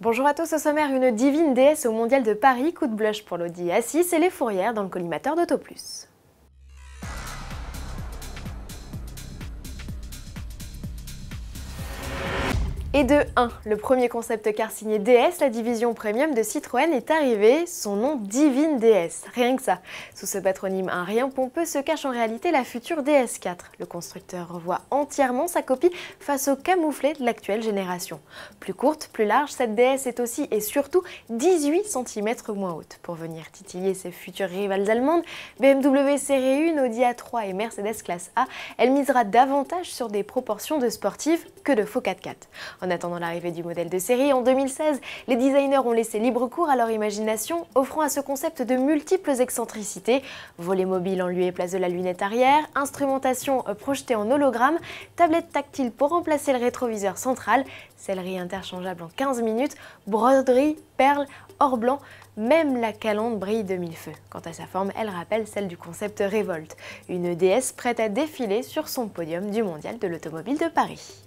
Bonjour à tous, au sommaire, une divine déesse au mondial de Paris, coup de blush pour l'Audi A6 et les fourrières dans le collimateur d'Autoplus. Et de 1, le premier concept car signé DS, la division premium de Citroën est arrivé, son nom Divine DS, rien que ça. Sous ce patronyme un rien pompeux se cache en réalité la future DS4. Le constructeur revoit entièrement sa copie face au camouflet de l'actuelle génération. Plus courte, plus large, cette DS est aussi et surtout 18 cm moins haute. Pour venir titiller ses futures rivales allemandes, BMW Série 1, Audi A3 et Mercedes Classe A, elle misera davantage sur des proportions de sportives que de faux 4x4. En attendant l'arrivée du modèle de série, en 2016, les designers ont laissé libre cours à leur imagination, offrant à ce concept de multiples excentricités. Volet mobile en lieu et place de la lunette arrière, instrumentation projetée en hologramme, tablette tactile pour remplacer le rétroviseur central, sellerie interchangeable en 15 minutes, broderie, perles, or blanc, même la calandre brille de mille feux. Quant à sa forme, elle rappelle celle du concept Revolt, une DS prête à défiler sur son podium du mondial de l'automobile de Paris.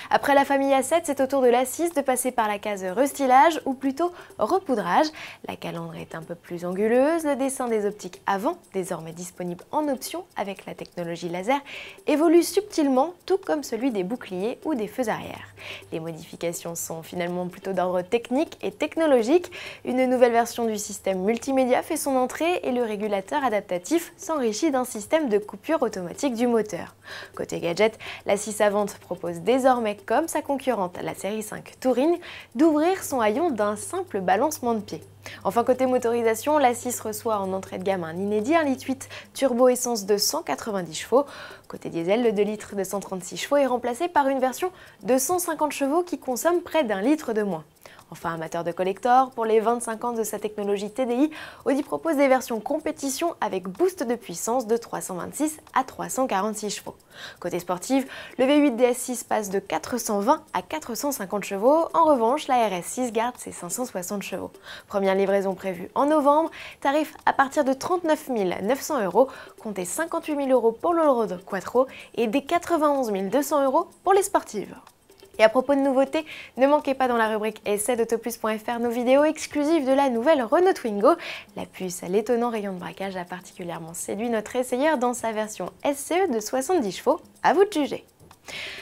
Après la famille A7, c'est au tour de l'A6 de passer par la case restylage ou plutôt repoudrage. La calandre est un peu plus anguleuse, le dessin des optiques avant, désormais disponible en option avec la technologie laser, évolue subtilement, tout comme celui des boucliers ou des feux arrière. Les modifications sont finalement plutôt d'ordre technique et technologique. Une nouvelle version du système multimédia fait son entrée et le régulateur adaptatif s'enrichit d'un système de coupure automatique du moteur. Côté gadget, l'A6 Avant propose désormais, comme sa concurrente, la série 5 Touring, d'ouvrir son haillon d'un simple balancement de pied. Enfin, côté motorisation, l'A6 reçoit en entrée de gamme un inédit 1,8 litre turbo essence de 190 chevaux. Côté diesel, le 2 litres de 136 chevaux est remplacé par une version de 150 chevaux qui consomme près d'1 litre de moins. Enfin, amateur de collector, pour les 25 ans de sa technologie TDI, Audi propose des versions compétition avec boost de puissance de 326 à 346 chevaux. Côté sportif, le V8 DS6 passe de 420 à 450 chevaux. En revanche, la RS6 garde ses 560 chevaux. Première livraison prévue en novembre, tarif à partir de 39 900 €, comptez 58 000 € pour l'Allroad Quattro et des 91 200 € pour les sportives. Et à propos de nouveautés, ne manquez pas dans la rubrique essai d'autoplus.fr nos vidéos exclusives de la nouvelle Renault Twingo. La puce à l'étonnant rayon de braquage a particulièrement séduit notre essayeur dans sa version SCE de 70 chevaux. À vous de juger.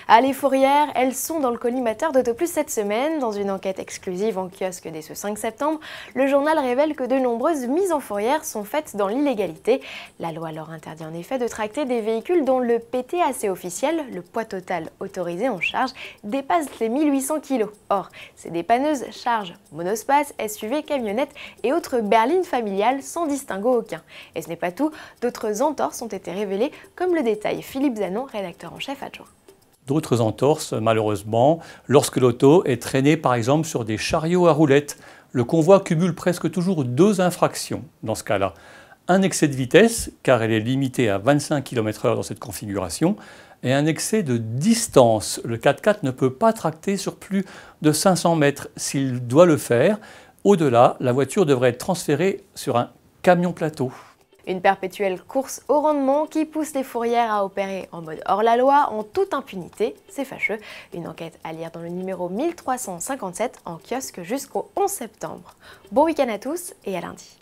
Ah, les fourrières, elles sont dans le collimateur d'Autoplus cette semaine. Dans une enquête exclusive en kiosque dès ce 5 septembre, le journal révèle que de nombreuses mises en fourrière sont faites dans l'illégalité. La loi leur interdit en effet de tracter des véhicules dont le PTAC officiel, le poids total autorisé en charge, dépasse les 1800 kg. Or, ces dépanneuses chargent monospace, SUV, camionnettes et autres berlines familiales sans distinguo aucun. Et ce n'est pas tout, d'autres entorses ont été révélées, comme le détaille Philippe Zanon, rédacteur en chef adjoint. D'autres entorses, malheureusement, lorsque l'auto est traînée par exemple sur des chariots à roulettes. Le convoi cumule presque toujours 2 infractions dans ce cas-là. Un excès de vitesse, car elle est limitée à 25 km/h dans cette configuration, et un excès de distance. Le 4x4 ne peut pas tracter sur plus de 500 mètres. S'il doit le faire, au-delà, la voiture devrait être transférée sur un camion plateau. Une perpétuelle course au rendement qui pousse les fourrières à opérer en mode hors-la-loi en toute impunité, c'est fâcheux. Une enquête à lire dans le numéro 1357 en kiosque jusqu'au 11 septembre. Bon week-end à tous et à lundi.